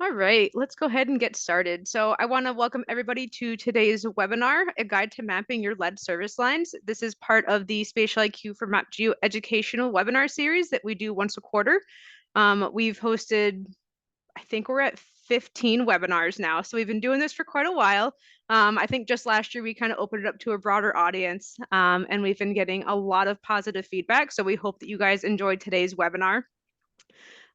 All right, let's go ahead and get started. So I want to welcome everybody to today's webinar, A Guide to Mapping Your lead Service Lines. This is part of the Spatial IQ for MapGeo educational webinar series that we do once a quarter. We've hosted, I think we're at 15 webinars now, so we've been doing this for quite a while. I think just last year we kind of opened it up to a broader audience, and we've been getting a lot of positive feedback. So we hope that you guys enjoyed today's webinar.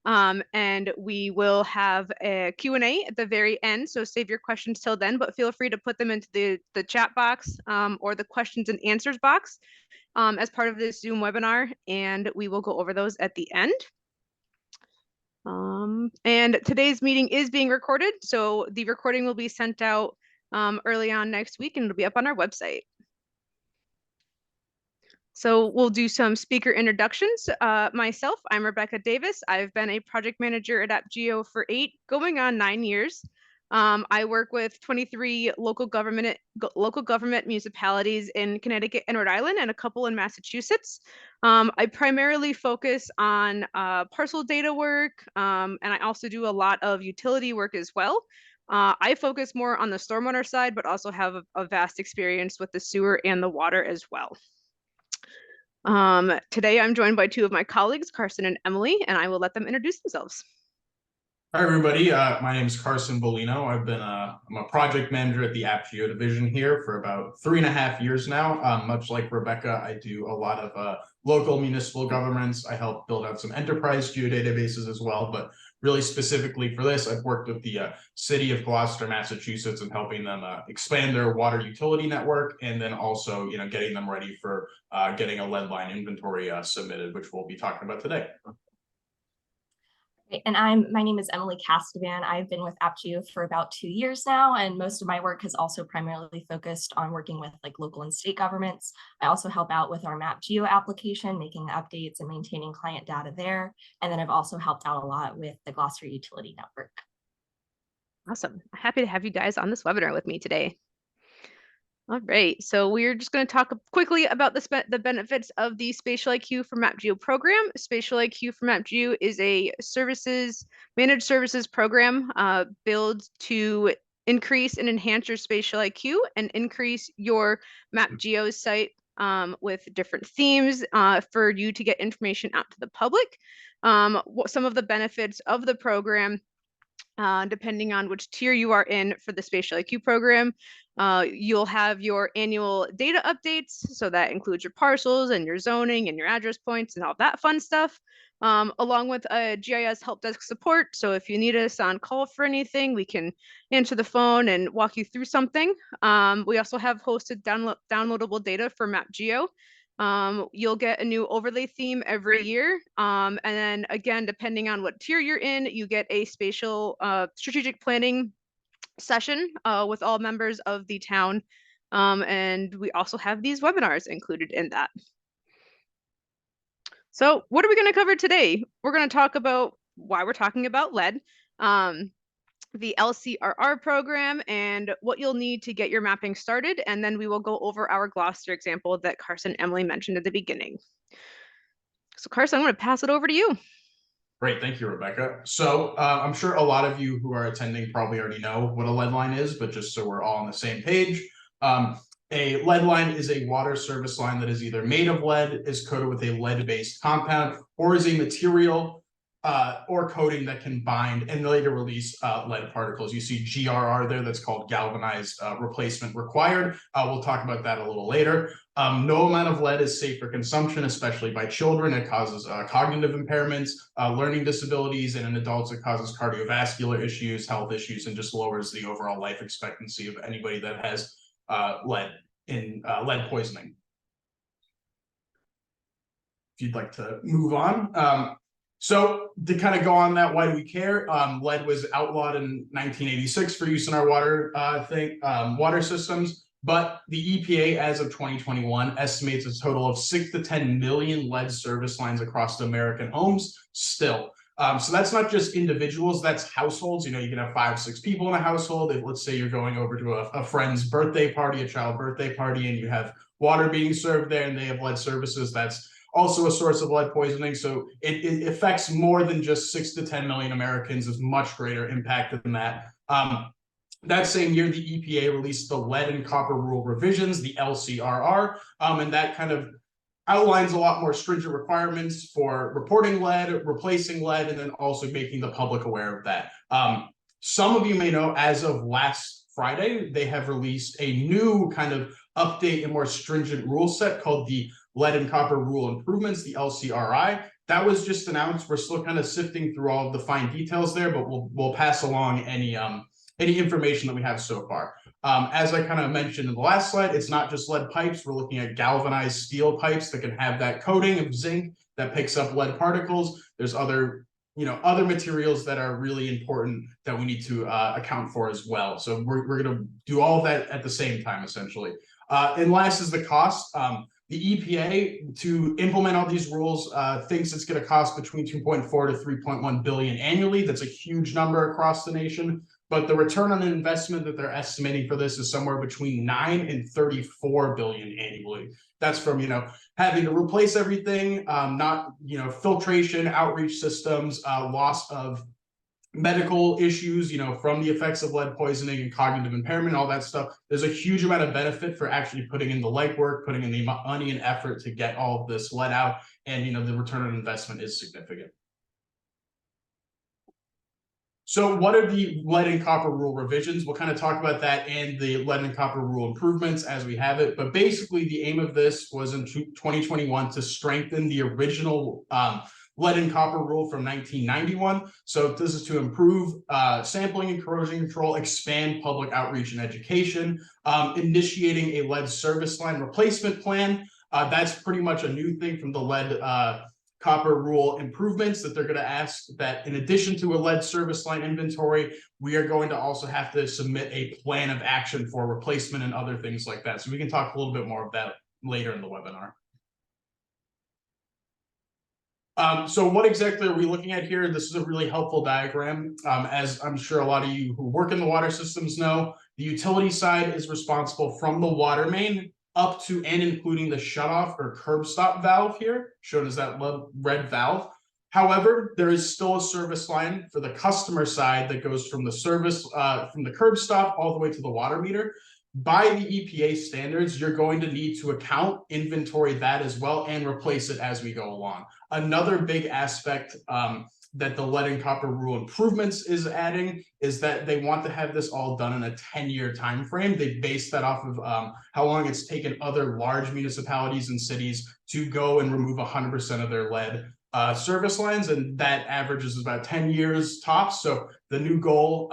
And we will have a Q&A at the very end, so save your questions till then, but feel free to put them into the chat box or the questions and answers box as part of this Zoom webinar, and we will go over those at the end. And today's meeting is being recorded, so the recording will be sent out early on next week, and it'll be up on our website. So we'll do some speaker introductions. Myself, I'm Rebecca Davis. I've been a project manager at AppGeo for going on 9 years. I work with 23 local government municipalities in Connecticut and Rhode Island and a couple in Massachusetts. I primarily focus on parcel data work, and I also do a lot of utility work as well. I focus more on the stormwater side, but also have a vast experience with the sewer and the water as well. Today I'm joined by two of my colleagues, Carson and Emily, and I will let them introduce themselves. Hi, everybody. My name is Carson Bolino. I'm a project manager at the AppGeo division here for about 3.5 years now. Much like Rebecca, I do a lot of local municipal governments. I help build out some enterprise geodatabases as well, but really specifically for this, I've worked with the city of Gloucester, Massachusetts, and helping them expand their water utility network, and then also, getting them ready for getting a lead line inventory submitted, which we'll be talking about today. And my name is Emily Castavan. I've been with AppGeo for about 2 years now, and most of my work has also primarily focused on working with local and state governments. I also help out with our MapGeo application, making the updates and maintaining client data there. And then I've also helped out a lot with the Gloucester Utility Network. Awesome. Happy to have you guys on this webinar with me today. All right, so we're just going to talk quickly about the benefits of the Spatial IQ for MapGeo program. Spatial IQ for MapGeo is a managed services program built to increase and enhance your spatial IQ and increase your MapGeo site with different themes for you to get information out to the public. Some of the benefits of the program, depending on which tier you are in for the Spatial IQ program. You'll have your annual data updates, so that includes your parcels and your zoning and your address points and all that fun stuff, along with a GIS help desk support. So if you need us on call for anything, we can answer the phone and walk you through something. We also have hosted downloadable data for MapGeo. You'll get a new overlay theme every year. And then again, depending on what tier you're in, you get a spatial strategic planning session with all members of the town. And we also have these webinars included in that. So what are we going to cover today? We're going to talk about why we're talking about lead, the LCRR program, and what you'll need to get your mapping started. And then we will go over our Gloucester example that Carson and Emily mentioned at the beginning. So Carson, I'm going to pass it over to you. Great, thank you, Rebecca. So I'm sure a lot of you who are attending probably already know what a lead line is, but just so we're all on the same page, a lead line is a water service line that is either made of lead, is coated with a lead-based compound, or is a material or coating that can bind and later release lead particles. You see GRR there, that's called galvanized replacement required. We'll talk about that a little later. No amount of lead is safe for consumption, especially by children. It causes cognitive impairments, learning disabilities, and in adults it causes cardiovascular issues, health issues, and just lowers the overall life expectancy of anybody that has lead poisoning. If you'd like to move on. So to kind of go on that, why do we care? Lead was outlawed in 1986 for use in our water systems, but the EPA, as of 2021, estimates a total of 6 to 10 million lead service lines across the American homes still. So that's not just individuals, that's households. You can have 5, 6 people in a household. If, let's say you're going over to a friend's birthday party, a child birthday party, and you have water being served there and they have lead services, that's also a source of lead poisoning. So it affects more than just 6 to 10 million Americans. It's much greater impact than that. That same year, the EPA released the lead and copper rule revisions, the LCRR, and that kind of outlines a lot more stringent requirements for reporting lead, replacing lead, and then also making the public aware of that. Some of you may know, as of last Friday, they have released a new kind of update and more stringent rule set called the Lead and Copper Rule Improvements, the LCRI. That was just announced. We're still kind of sifting through all of the fine details there, but we'll pass along any information that we have so far. As I kind of mentioned in the last slide, it's not just lead pipes. We're looking at galvanized steel pipes that can have that coating of zinc that picks up lead particles. There's other materials that are really important that we need to account for as well. So we're going to do all of that at the same time, essentially. And last is the cost. The EPA, to implement all these rules, thinks it's going to cost between 2.4 to 3.1 billion annually. That's a huge number across the nation. But the return on investment that they're estimating for this is somewhere between 9 and 34 billion annually. That's from, having to replace everything, not, filtration, outreach systems, loss of medical issues, from the effects of lead poisoning and cognitive impairment, all that stuff. There's a huge amount of benefit for actually putting in the legwork, putting in the money and effort to get all of this lead out. And, the return on investment is significant. So what are the lead and copper rule revisions? We'll kind of talk about that and the lead and copper rule improvements as we have it. But basically, the aim of this was in 2021 to strengthen the original lead and copper rule from 1991. So this is to improve sampling and corrosion control, expand public outreach and education, initiating a lead service line replacement plan. That's pretty much a new thing from the lead copper rule improvements, that they're going to ask that in addition to a lead service line inventory, we are going to also have to submit a plan of action for replacement and other things like that. So we can talk a little bit more of that later in the webinar. So what exactly are we looking at here? This is a really helpful diagram. As I'm sure a lot of you who work in the water systems know, the utility side is responsible from the water main up to and including the shutoff or curb stop valve here, shown as that red valve. However, there is still a service line for the customer side that goes from the from the curb stop all the way to the water meter. By the EPA standards, you're going to need to inventory that as well and replace it as we go along. Another big aspect that the lead and copper rule improvements is adding is that they want to have this all done in a 10-year time frame. They base that off of how long it's taken other large municipalities and cities to go and remove 100% of their lead service lines, and that averages about 10 years tops. So the new goal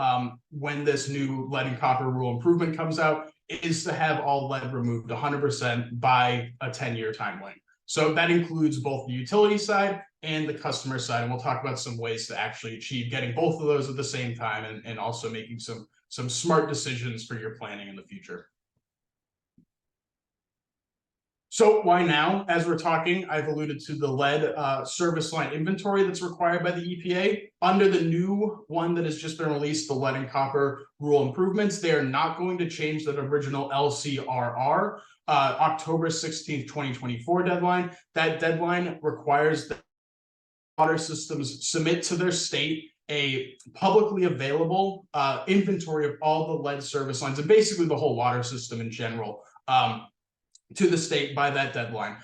when this new lead and copper rule improvement comes out is to have all lead removed 100% by a 10-year timeline. So that includes both the utility side and the customer side, and we'll talk about some ways to actually achieve getting both of those at the same time, and also making some smart decisions for your planning in the future. So why now? As we're talking, I've alluded to the lead service line inventory that's required by the EPA. Under the new one that has just been released, the lead and copper rule improvements, they are not going to change that original LCRR October 16th, 2024 deadline. That deadline requires that water systems submit to their state a publicly available inventory of all the lead service lines and basically the whole water system in general to the state by that deadline.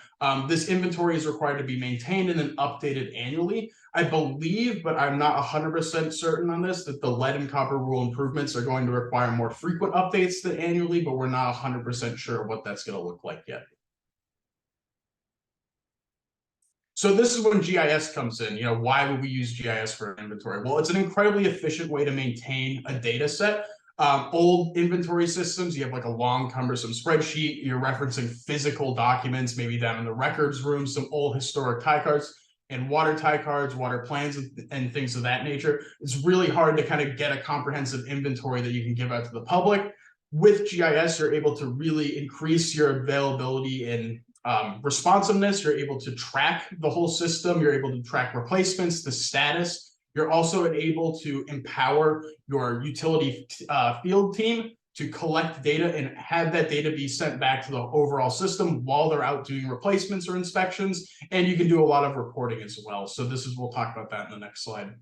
This inventory is required to be maintained and then updated annually. I believe, but I'm not 100% certain on this, that the lead and copper rule improvements are going to require more frequent updates than annually, but we're not 100% sure what that's going to look like yet. So this is when GIS comes in. Why would we use GIS for inventory? Well, it's an incredibly efficient way to maintain a data set. Old inventory systems, you have like a long, cumbersome spreadsheet. You're referencing physical documents, maybe down in the records room, some old historic tie cards and water tie cards, water plans, and things of that nature. It's really hard to kind of get a comprehensive inventory that you can give out to the public. With GIS, you're able to really increase your availability and responsiveness. You're able to track the whole system. You're able to track replacements, the status. You're also able to empower your utility field team to collect data and have that data be sent back to the overall system while they're out doing replacements or inspections. And you can do a lot of reporting as well. So we'll talk about that in the next slide.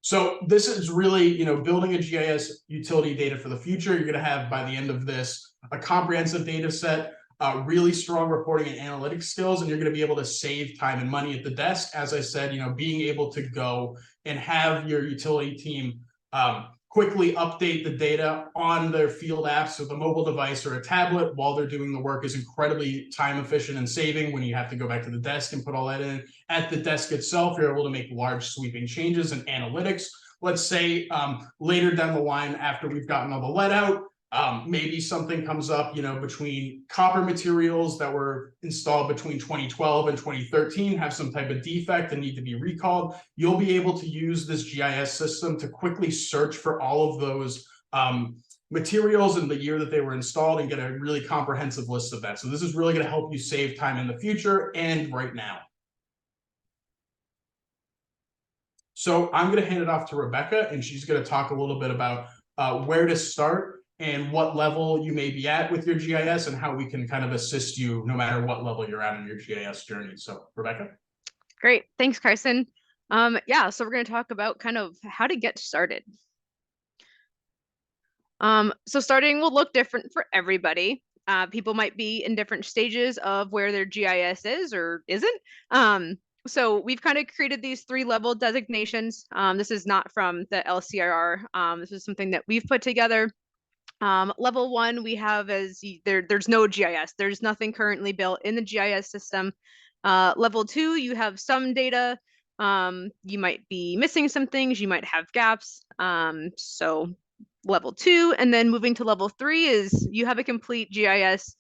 So this is really, building a GIS utility data for the future. You're going to have, by the end of this, a comprehensive data set, really strong reporting and analytics skills, and you're going to be able to save time and money at the desk. As I said, being able to go and have your utility team quickly update the data on their field apps with a mobile device or a tablet while they're doing the work is incredibly time efficient and saving when you have to go back to the desk and put all that in. At the desk itself, you're able to make large sweeping changes in analytics. Let's say later down the line, after we've gotten all the lead out, maybe something comes up, between copper materials that were installed between 2012 and 2013 have some type of defect and need to be recalled. You'll be able to use this GIS system to quickly search for all of those materials in the year that they were installed and get a really comprehensive list of that. So this is really going to help you save time in the future and right now. So I'm going to hand it off to Rebecca, and she's going to talk a little bit about where to start and what level you may be at with your GIS and how we can kind of assist you no matter what level you're at in your GIS journey. So Rebecca. Great. Thanks, Carson. Yeah, so we're going to talk about kind of how to get started. So starting will look different for everybody. People might be in different stages of where their GIS is or isn't. So we've kind of created these 3-level designations. This is not from the LCRR. This is something that we've put together. Level 1 we have as there's no GIS. There's nothing currently built in the GIS system. Level 2, you have some data. You might be missing some things. You might have gaps. So level 2, and then moving to level 3 is you have a complete GIS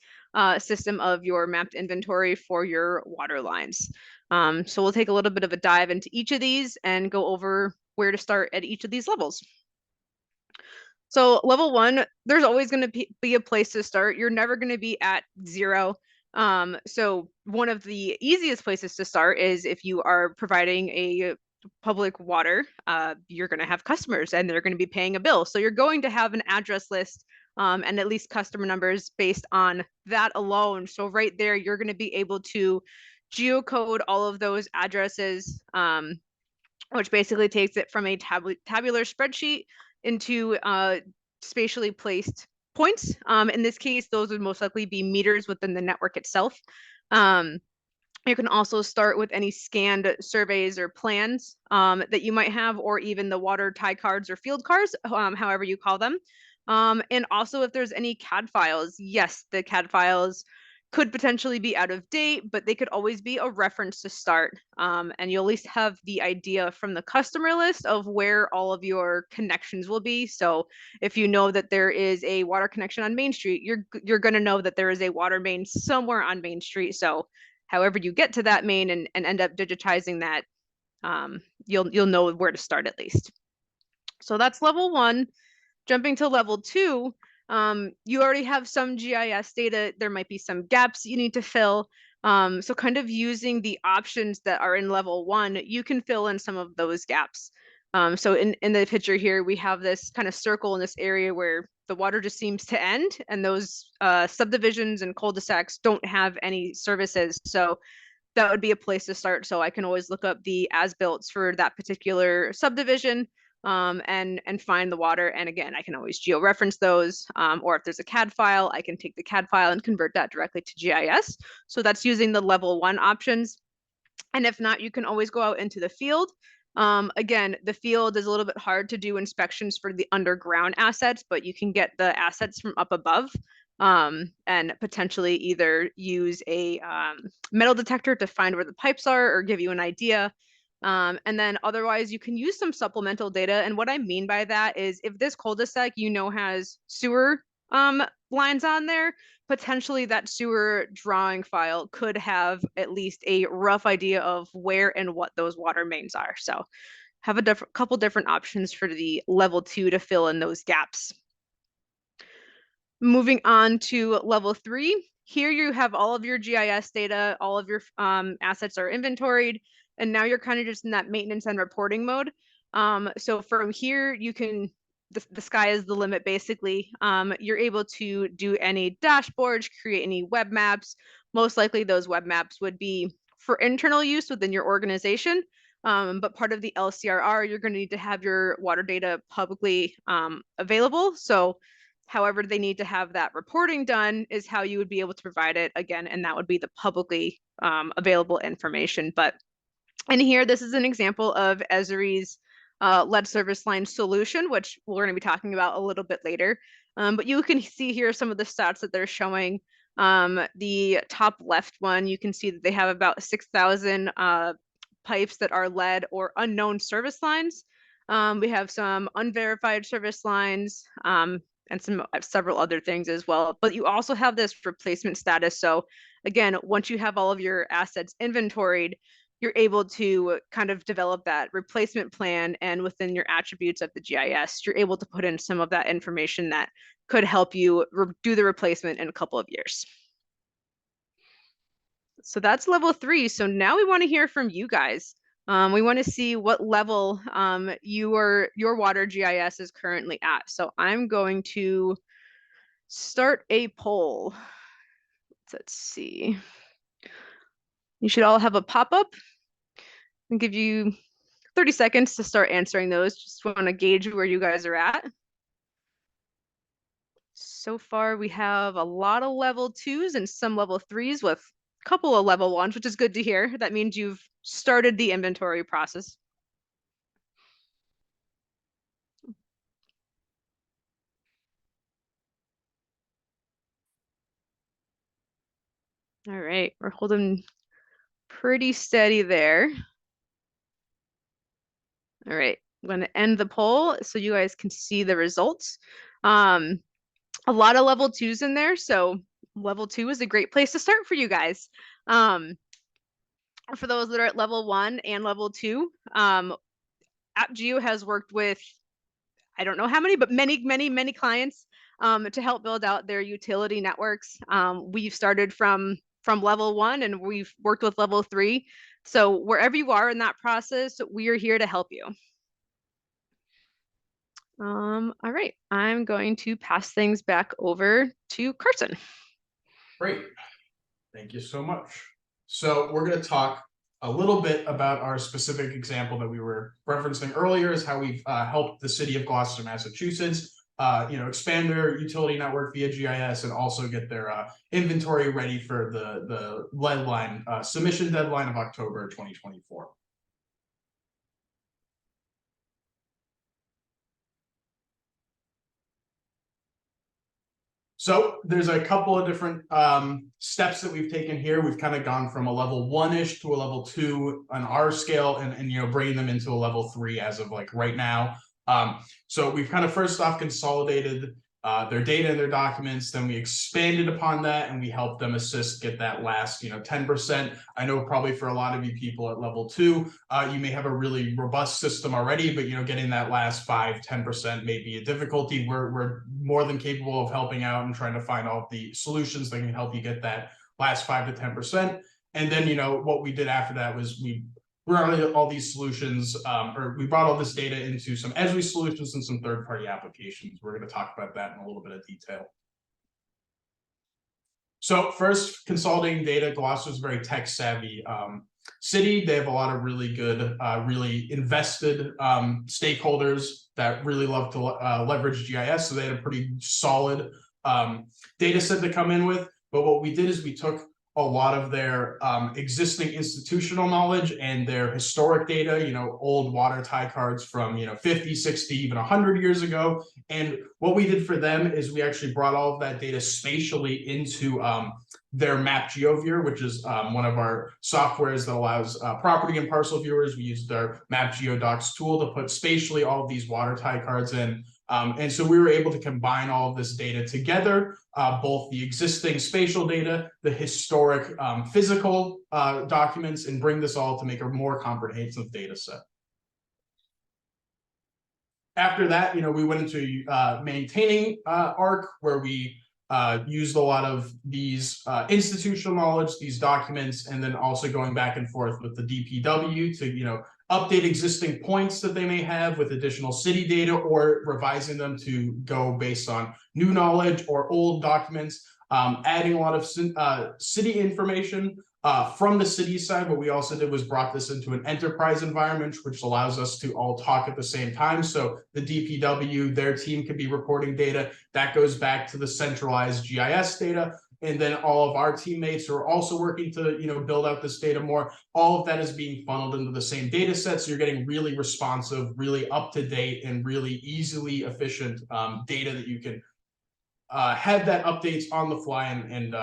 system of your mapped inventory for your water lines. So we'll take a little bit of a dive into each of these and go over where to start at each of these levels. So level 1, there's always going to be a place to start. You're never going to be at 0. So one of the easiest places to start is if you are providing a public water, you're going to have customers and they're going to be paying a bill. So you're going to have an address list and at least customer numbers based on that alone. So right there, you're going to be able to geocode all of those addresses, which basically takes it from a tabular spreadsheet into spatially placed points. In this case, those would most likely be meters within the network itself. You can also start with any scanned surveys or plans that you might have, or even the water tie cards or field cards, however you call them. And also if there's any CAD files, yes, the CAD files could potentially be out of date, but they could always be a reference to start. And you'll at least have the idea from the customer list of where all of your connections will be. So if you know that there is a water connection on Main Street, you're going to know that there is a water main somewhere on Main Street. So however you get to that main and end up digitizing that, you'll know where to start at least. So that's level 1. Jumping to level 2, you already have some GIS data. There might be some gaps you need to fill. So kind of using the options that are in level 1, you can fill in some of those gaps. So in the picture here, we have this kind of circle in this area where the water just seems to end, and those subdivisions and cul-de-sacs don't have any services. So that would be a place to start. So I can always look up the as-built for that particular subdivision and find the water. And again, I can always georeference those, or if there's a CAD file, I can take the CAD file and convert that directly to GIS. So that's using the level 1 options. And if not, you can always go out into the field. Again, the field is a little bit hard to do inspections for the underground assets, but you can get the assets from up above and potentially either use a metal detector to find where the pipes are or give you an idea. And then otherwise you can use some supplemental data. And what I mean by that is if this cul-de-sac, has sewer lines on there, potentially that sewer drawing file could have at least a rough idea of where and what those water mains are. So have a couple different options for the level 2 to fill in those gaps. Moving on to level 3, here you have all of your GIS data, all of your assets are inventoried, and now you're kind of just in that maintenance and reporting mode. So from here, you can the sky is the limit, basically. You're able to do any dashboards, create any web maps. Most likely those web maps would be for internal use within your organization. But part of the LCRR, you're going to need to have your water data publicly available. So however they need to have that reporting done is how you would be able to provide it again, and that would be the publicly available information. But in here, this is an example of Esri's lead service line solution, which we're going to be talking about a little bit later. But you can see here some of the stats that they're showing. The top left one, you can see that they have about 6,000 pipes that are lead or unknown service lines. We have some unverified service lines and several other things as well. But you also have this replacement status. So again, once you have all of your assets inventoried, you're able to kind of develop that replacement plan, and within your attributes of the GIS, you're able to put in some of that information that could help you do the replacement in a couple of years. So that's level 3. So now we want to hear from you guys. We want to see what level your water GIS is currently at. So I'm going to start a poll. Let's see. You should all have a pop-up. I'll give you 30 seconds to start answering those. Just want to gauge where you guys are at. So far, we have a lot of level 2s and some level 3s with a couple of level 1s, which is good to hear. That means you've started the inventory process. All right, we're holding pretty steady there. All right, I'm going to end the poll so you guys can see the results. A lot of level 2s in there, so level 2 is a great place to start for you guys. For those that are at level 1 and level 2, AppGeo has worked with, I don't know how many, but many clients to help build out their utility networks. We've started from level 1 and we've worked with level 3. So wherever you are in that process, we are here to help you. All right, I'm going to pass things back over to Carson. Great. Thank you so much. So we're going to talk a little bit about our specific example that we were referencing earlier, is how we've helped the city of Gloucester, Massachusetts, expand their utility network via GIS and also get their inventory ready for the lead line submission deadline of October 2024. So there's a couple of different steps that we've taken here. We've kind of gone from a level 1-ish to a level 2 on our scale, and bringing them into a level 3 as of like right now. So we've kind of first off consolidated their data and their documents, then we expanded upon that and we helped them assist get that last 10%. I know probably for a lot of you people at level 2, you may have a really robust system already, but getting that last 5-10% may be a difficulty. We're more than capable of helping out and trying to find all the solutions that can help you get that last 5 to 10%. And then what we did after that was we brought all these solutions, or we brought all this data into some Esri solutions and some third-party applications. We're going to talk about that in a little bit of detail. So first, consolidating data. Gloucester is a very tech-savvy city. They have a lot of really good, really invested stakeholders that really love to leverage GIS. So they had a pretty solid data set to come in with. But what we did is we took a lot of their existing institutional knowledge and their historic data, old water tie cards from 50, 60, even 100 years ago. And what we did for them is we actually brought all of that data spatially into their Map GeoViewer, which is one of our softwares that allows property and parcel viewers. We used their Map GeoDocs tool to put spatially all of these water tie cards in. And so we were able to combine all of this data together, both the existing spatial data, the historic physical documents, and bring this all to make a more comprehensive data set. After that, we went into maintaining ARC, where we used a lot of these institutional knowledge, these documents, and then also going back and forth with the DPW to update existing points that they may have with additional city data, or revising them to go based on new knowledge or old documents, adding a lot of city information from the city side. What we also did was brought this into an enterprise environment, which allows us to all talk at the same time. So the DPW, their team could be reporting data that goes back to the centralized GIS data. And then all of our teammates who are also working to, build out this data more, all of that is being funneled into the same data set. So you're getting really responsive, really up to date, and really easily efficient data that you can have that updates on the fly and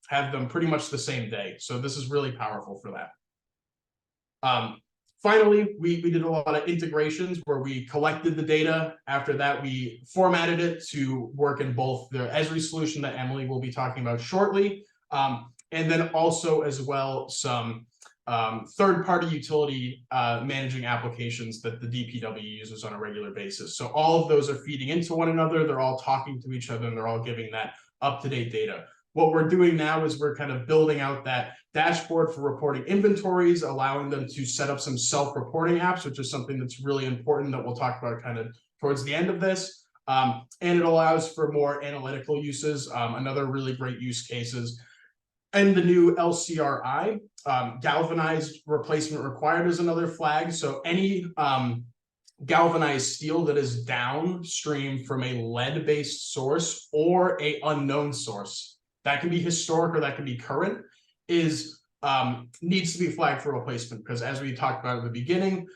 have them pretty much the same day. So this is really powerful for that. Finally, we did a lot of integrations where we collected the data. After that, we formatted it to work in both the Esri solution that Emily will be talking about shortly, and then also as well some third-party utility managing applications that the DPW uses on a regular basis. So all of those are feeding into one another. They're all talking to each other, and they're all giving that up-to-date data. What we're doing now is we're kind of building out that dashboard for reporting inventories, allowing them to set up some self-reporting apps, which is something that's really important that we'll talk about kind of towards the end of this. And it allows for more analytical uses. Another really great use cases. And the new LCRI, galvanized replacement required, is another flag. So any galvanized steel that is downstream from a lead-based source or a unknown source, that can be historic or that can be current, is needs to be flagged for replacement, because as we talked about at the beginning,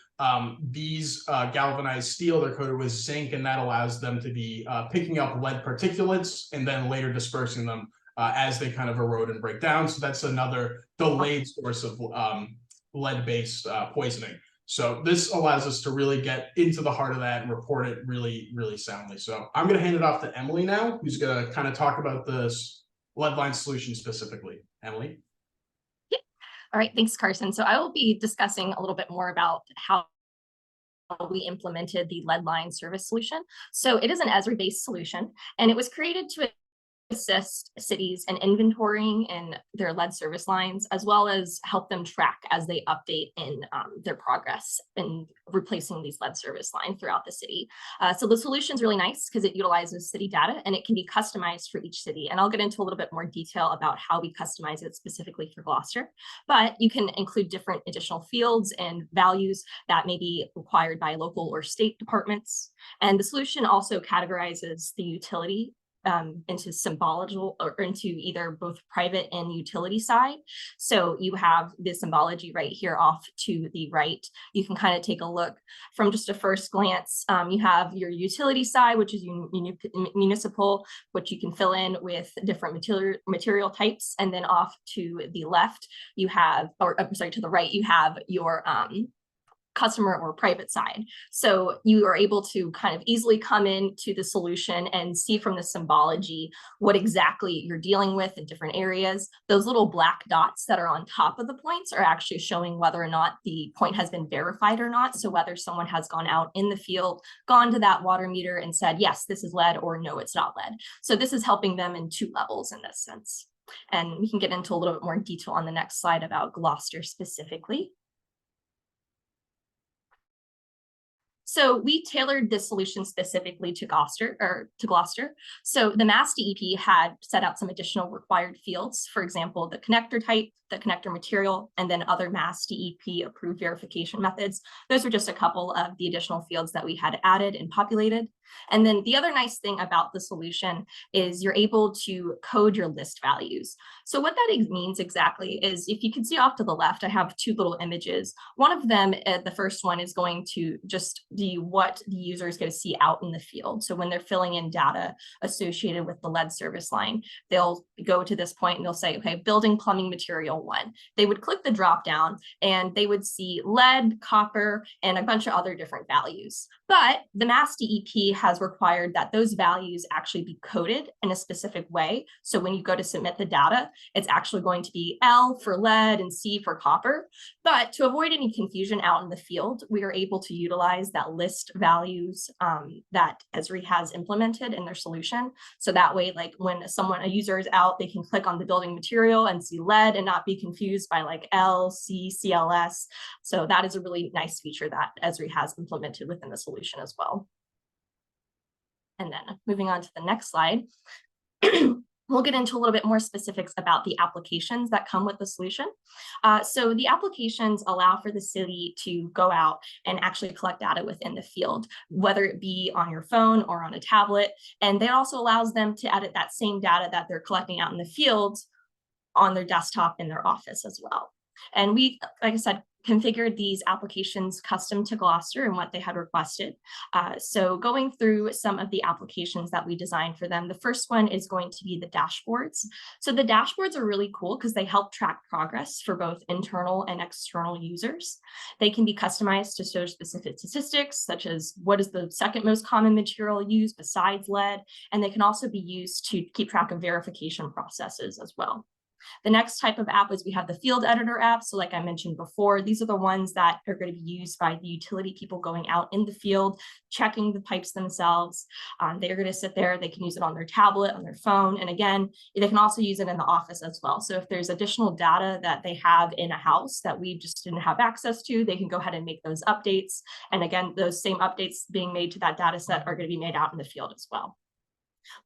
these galvanized steel, they're coated with zinc, and that allows them to be picking up lead particulates and then later dispersing them as they kind of erode and break down. So that's another delayed source of lead-based poisoning. So this allows us to really get into the heart of that and report it really, really soundly. So I'm going to hand it off to Emily now, who's going to kind of talk about this leadline solution specifically. Emily? Yeah. All right, thanks, Carson. So I will be discussing a little bit more about how we implemented the leadline service solution. So it is an Esri-based solution, and it was created to assist cities in inventorying in their lead service lines, as well as help them track as they update in their progress in replacing these lead service lines throughout the city. So the solution is really nice because it utilizes city data and it can be customized for each city. And I'll get into a little bit more detail about how we customize it specifically for Gloucester. But you can include different additional fields and values that may be required by local or state departments. And the solution also categorizes the utility into symbology, or into either both private and utility side. So you have the symbology right here off to the right. You can kind of take a look from just a first glance. You have your utility side, which is municipal, which you can fill in with different material types. And then off to the left, you have, or I'm sorry, to the right, you have your customer or private side. So you are able to kind of easily come into the solution and see from the symbology what exactly you're dealing with in different areas. Those little black dots that are on top of the points are actually showing whether or not the point has been verified or not. So whether someone has gone out in the field, gone to that water meter and said, yes, this is lead, or no, it's not lead. So this is helping them in two levels in this sense. And we can get into a little bit more detail on the next slide about Gloucester specifically. So we tailored this solution specifically to Gloucester. So the Mass DEP had set out some additional required fields, for example, the connector type, the connector material, and then other Mass DEP approved verification methods. Those were just a couple of the additional fields that we had added and populated. And then the other nice thing about the solution is you're able to code your list values. So what that means exactly is, if you can see off to the left, I have two little images. One of them, the first one, is going to just be what the user is going to see out in the field. So when they're filling in data associated with the lead service line, they'll go to this point and they'll say, okay, building plumbing material 1. They would click the drop down and they would see lead, copper, and a bunch of other different values. But the Mass DEP city has required that those values actually be coded in a specific way. So when you go to submit the data, it's actually going to be L for lead and C for copper. But to avoid any confusion out in the field, we are able to utilize that list values that Esri has implemented in their solution. So that way, like when a user is out, they can click on the building material and see lead and not be confused by like L, C, CLS. So that is a really nice feature that Esri has implemented within the solution as well. And then moving on to the next slide, we'll get into a little bit more specifics about the applications that come with the solution. So the applications allow for the city to go out and actually collect data within the field, whether it be on your phone or on a tablet. And that also allows them to edit that same data that they're collecting out in the field on their desktop in their office as well. And we, like I said, configured these applications custom to Gloucester and what they had requested. So going through some of the applications that we designed for them, the first one is going to be the dashboards. So the dashboards are really cool because they help track progress for both internal and external users. They can be customized to show specific statistics, such as what is the second most common material used besides lead, and they can also be used to keep track of verification processes as well. The next type of app is we have the field editor app. So like I mentioned before, these are the ones that are going to be used by the utility people going out in the field, checking the pipes themselves. They're going to sit there, they can use it on their tablet, on their phone. And again, they can also use it in the office as well. So if there's additional data that they have in a house that we just didn't have access to, they can go ahead and make those updates. And again, those same updates being made to that data set are going to be made out in the field as well.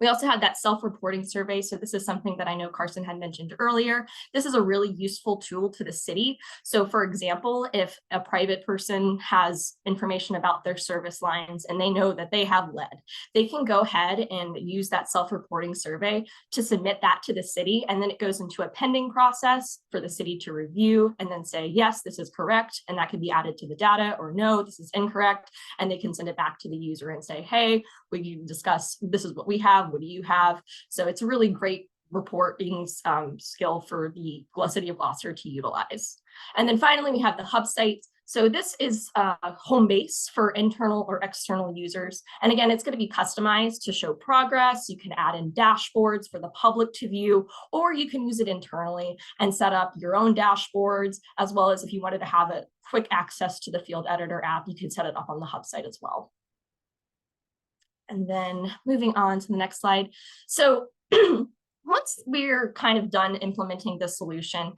We also had that self-reporting survey. So this is something that I know Carson had mentioned earlier. This is a really useful tool to the city. So for example, if a private person has information about their service lines and they know that they have lead, they can go ahead and use that self-reporting survey to submit that to the city. And then it goes into a pending process for the city to review and then say, yes, this is correct. And that can be added to the data, or no, this is incorrect. And they can send it back to the user and say, hey, we can discuss, this is what we have, what do you have? So it's a really great reporting skill for the city of Gloucester to utilize. And then finally, we have the hub site. So this is a home base for internal or external users. And again, it's going to be customized to show progress. You can add in dashboards for the public to view, or you can use it internally and set up your own dashboards, as well as if you wanted to have a quick access to the field editor app, you can set it up on the hub site as well. And then moving on to the next slide. So once we're kind of done implementing this solution,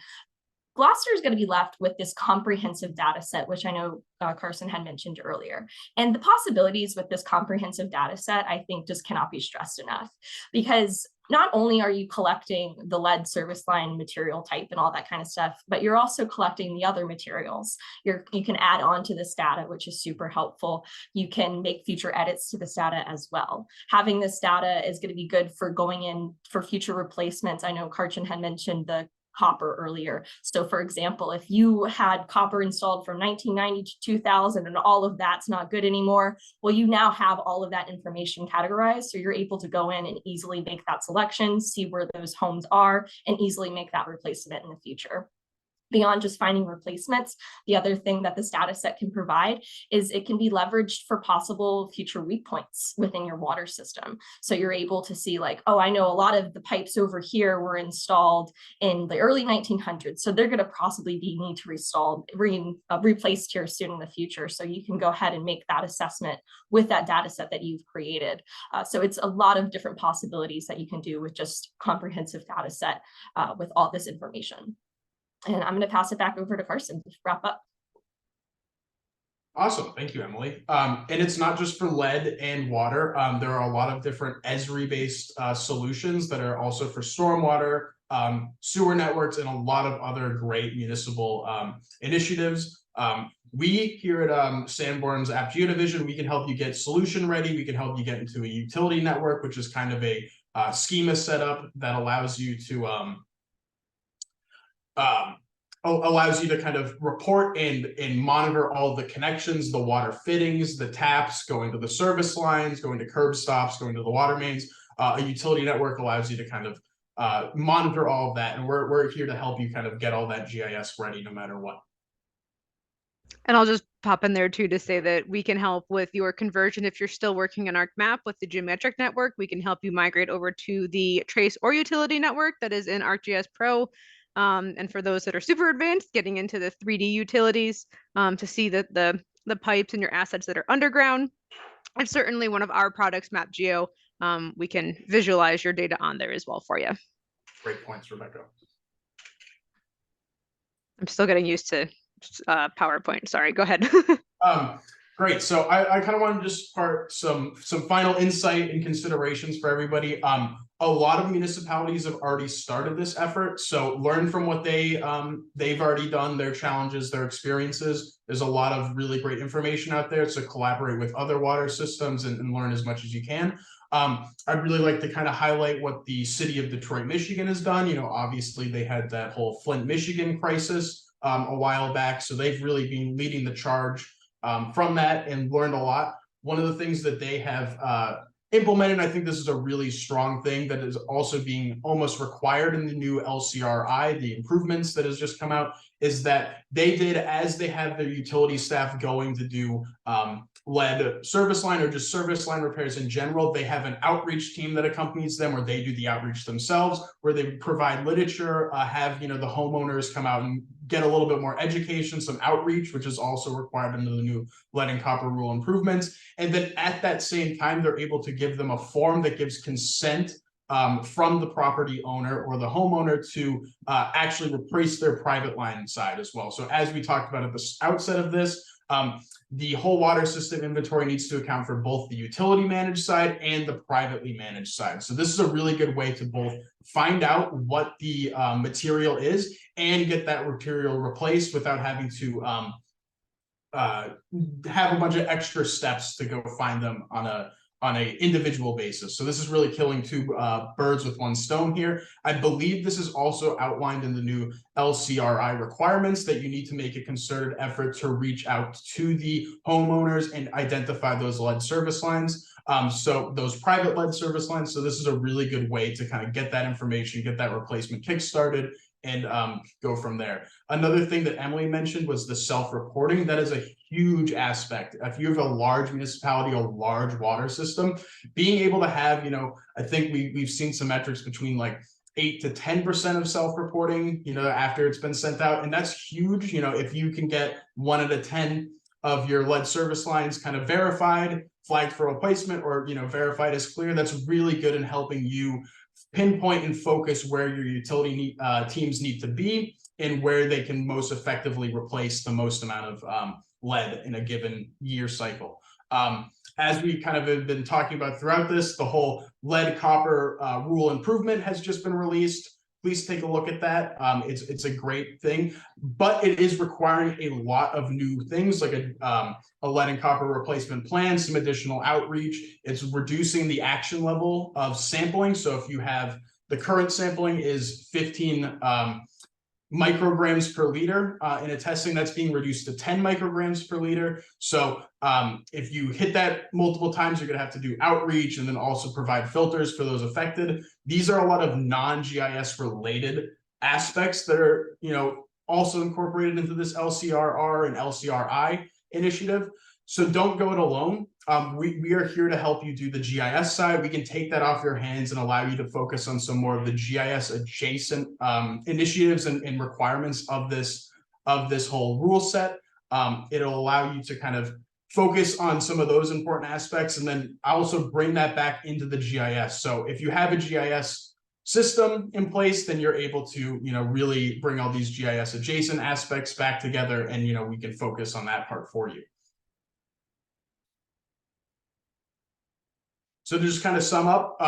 Gloucester is going to be left with this comprehensive data set, which I know Carson had mentioned earlier. And the possibilities with this comprehensive data set, I think, just cannot be stressed enough, because not only are you collecting the lead service line material type and all that kind of stuff, but you're also collecting the other materials. You can add on to this data, which is super helpful. You can make future edits to this data as well. Having this data is going to be good for going in for future replacements. I know Carson had mentioned the copper earlier. So for example, if you had copper installed from 1990 to 2000 and all of that's not good anymore, well, you now have all of that information categorized. So you're able to go in and easily make that selection, see where those homes are, and easily make that replacement in the future. Beyond just finding replacements, the other thing that this data set can provide is it can be leveraged for possible future weak points within your water system. So you're able to see like, oh, I know a lot of the pipes over here were installed in the early 1900s. So they're going to possibly need to replaced here soon in the future. So you can go ahead and make that assessment with that data set that you've created. So it's a lot of different possibilities that you can do with just comprehensive data set with all this information. And I'm going to pass it back over to Carson to wrap up. Awesome. Thank you, Emily. And it's not just for lead and water. There are a lot of different Esri-based solutions that are also for stormwater, sewer networks, and a lot of other great municipal initiatives. We here at Sanborn's AppGeo division, we can help you get solution ready. We can help you get into a utility network, which is kind of a schema setup that allows you to kind of report and monitor all the connections, the water fittings, the taps, going to the service lines, going to curb stops, going to the water mains. A utility network allows you to kind of monitor all of that. And we're here to help you kind of get all that GIS ready no matter what. And I'll just pop in there too to say that we can help with your conversion if you're still working in ArcMap with the geometric network. We can help you migrate over to the trace or utility network that is in ArcGIS Pro. And for those that are super advanced, getting into the 3D utilities to see the pipes and your assets that are underground. And certainly one of our products, MapGeo, we can visualize your data on there as well for you. Great points, Rebecca. I'm still getting used to PowerPoint. Sorry, go ahead. Great. So I kind of want to just part some final insight and considerations for everybody. A lot of municipalities have already started this effort. So learn from what they've already done, their challenges, their experiences. There's a lot of really great information out there. So collaborate with other water systems and learn as much as you can. I'd really like to kind of highlight what the city of Detroit, Michigan has done. You know, obviously they had that whole Flint, Michigan crisis a while back. So they've really been leading the charge from that and learned a lot. One of the things that they have implemented, I think this is a really strong thing that is also being almost required in the new LCRI, the improvements that has just come out, is that they did, as they have their utility staff going to do lead service line or just service line repairs in general, they have an outreach team that accompanies them, where they do the outreach themselves, where they provide literature, have, you know, the homeowners come out and get a little bit more education, some outreach, which is also required under the new lead and copper rule improvements. And then at that same time, they're able to give them a form that gives consent from the property owner or the homeowner to actually replace their private line side as well. So as we talked about at the outset of this, the whole water system inventory needs to account for both the utility managed side and the privately managed side. So this is a really good way to both find out what the material is and get that material replaced without having to have a bunch of extra steps to go find them on a individual basis. So this is really killing two birds with one stone here. I believe this is also outlined in the new LCRI requirements, that you need to make a concerted effort to reach out to the homeowners and identify those lead service lines. So those private lead service lines. So this is a really good way to kind of get that information, get that replacement kick-started, and go from there. Another thing that Emily mentioned was the self-reporting. That is a huge aspect. If you have a large municipality, a large water system, being able to have, you know, I think we've seen some metrics between like 8 to 10% of self-reporting, you know, after it's been sent out. And that's huge. You know, if you can get 1 out of 10 of your lead service lines kind of verified, flagged for replacement, or, you know, verified as clear, that's really good in helping you pinpoint and focus where your utility teams need to be and where they can most effectively replace the most amount of lead in a given year cycle. As we kind of have been talking about throughout this, the whole lead copper rule improvement has just been released. Please take a look at that. It's a great thing, but it is requiring a lot of new things, like a lead and copper replacement plan, some additional outreach. It's reducing the action level of sampling. So if you have, the current sampling is 15 micrograms per liter in a testing, that's being reduced to 10 micrograms per liter. So if you hit that multiple times, you're going to have to do outreach and then also provide filters for those affected. These are a lot of non-GIS related aspects that are, you know, also incorporated into this LCRR and LCRI initiative. So don't go it alone. We are here to help you do the GIS side. We can take that off your hands and allow you to focus on some more of the GIS adjacent initiatives and requirements of this whole rule set. It'll allow you to kind of focus on some of those important aspects, and then also bring that back into the GIS. So if you have a GIS system in place, then you're able to, you know, really bring all these GIS adjacent aspects back together, and, you know, we can focus on that part for you. So to just kind of sum up,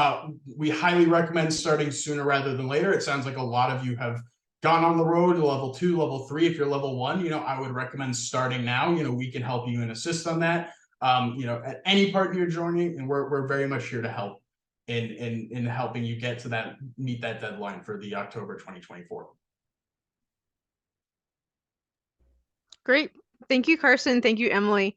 we highly recommend starting sooner rather than later. It sounds like a lot of you have gone on the road to level 2, level 3. If you're level 1, you know, I would recommend starting now. You know, we can help you and assist on that. You know, at any part you're joining, and we're very much here to help in helping you get to that, meet that deadline for the October 2024. Great. Thank you, Carson. Thank you, Emily.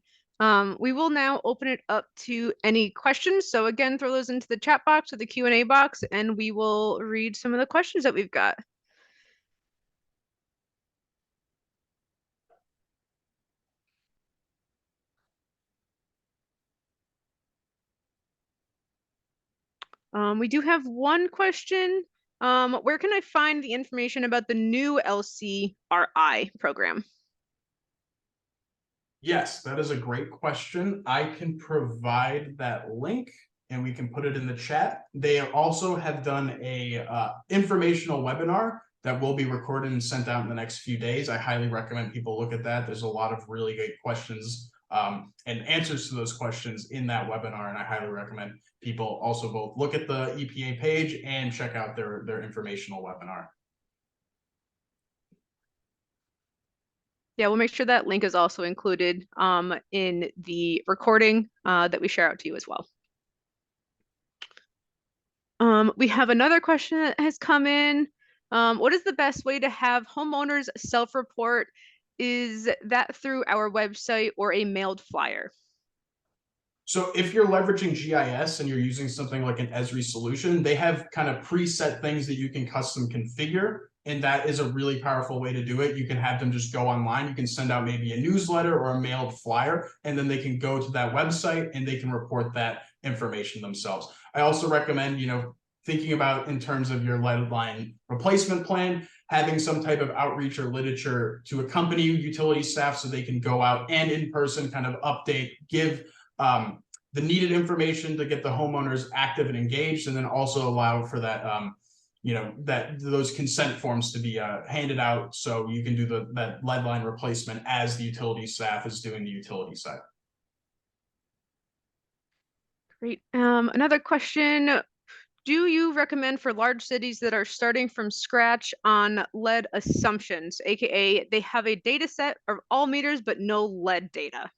We will now open it up to any questions. So again, throw those into the chat box or the Q&A box, and we will read some of the questions that we've got. We do have one question. Where can I find the information about the new LCRI program? Yes, that is a great question. I can provide that link and we can put it in the chat. They also have done a informational webinar that will be recorded and sent out in the next few days. I highly recommend people look at that. There's a lot of really great questions and answers to those questions in that webinar, and I highly recommend people also both look at the EPA page and check out their informational webinar. Yeah, we'll make sure that link is also included in the recording that we share out to you as well. We have another question that has come in. What is the best way to have homeowners self-report? Is that through our website or a mailed flyer? So if you're leveraging GIS and you're using something like an Esri solution, they have kind of preset things that you can custom configure. And that is a really powerful way to do it. You can have them just go online. You can send out maybe a newsletter or a mailed flyer, and then they can go to that website and they can report that information themselves. I also recommend, thinking about in terms of your lead line replacement plan, having some type of outreach or literature to accompany utility staff so they can go out and in person kind of update, give the needed information to get the homeowners active and engaged, and then also allow for that, those consent forms to be handed out so you can do that lead line replacement as the utility staff is doing the utility side. Great. Another question. Do you recommend for large cities that are starting from scratch on lead assumptions, aka they have a data set of all meters but no lead data?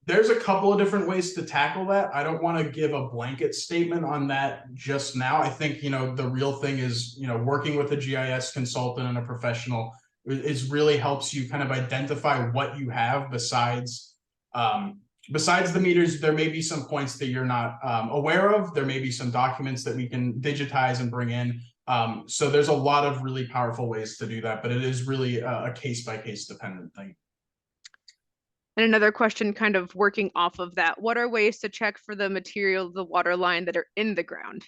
There's a couple of different ways to tackle that. I don't want to give a blanket statement on that just now. I think, the real thing is, working with a GIS consultant and a professional is really helps you kind of identify what you have besides the meters. There may be some points that you're not aware of. There may be some documents that we can digitize and bring in. So there's a lot of really powerful ways to do that, but it is really a case-by-case dependent thing. And another question kind of working off of that, what are ways to check for the material of the water line that are in the ground?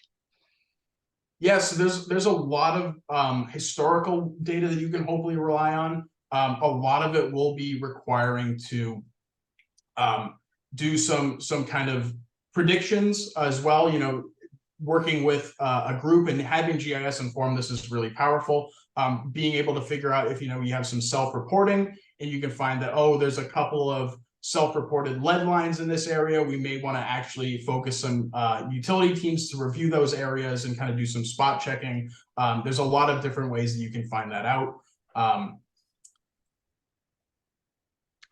Yes, there's a lot of historical data that you can hopefully rely on. A lot of it will be requiring to do some kind of predictions as well. Working with a group and having GIS inform this is really powerful. Being able to figure out if you have some self-reporting and you can find that, oh, there's a couple of self-reported lead lines in this area. We may want to actually focus some utility teams to review those areas and kind of do some spot checking. There's a lot of different ways that you can find that out. I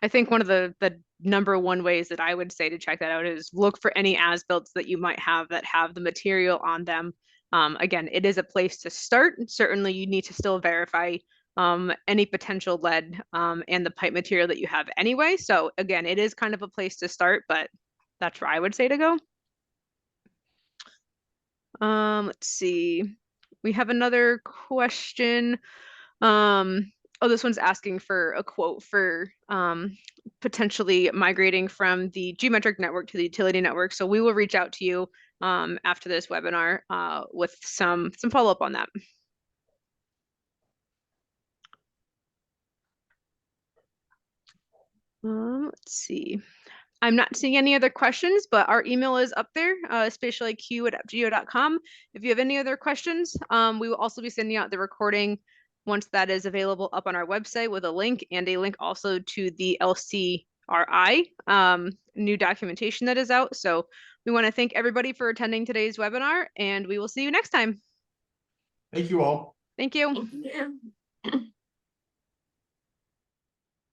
think one of the number one ways that I would say to check that out is look for any as-builts that you might have that have the material on them. Again, it is a place to start. Certainly you need to still verify any potential lead and the pipe material that you have anyway. So again, it is kind of a place to start, but that's where I would say to go. Let's see. We have another question. Oh, this one's asking for a quote for potentially migrating from the geometric network to the utility network. So we will reach out to you after this webinar with some follow-up on that. Let's see. I'm not seeing any other questions, but our email is up there, spatialiq@appgeo.com. If you have any other questions, we will also be sending out the recording once that is available up on our website with a link and a link also to the LCRI new documentation that is out. So we want to thank everybody for attending today's webinar, and we will see you next time. Thank you all. Thank you. Thank you.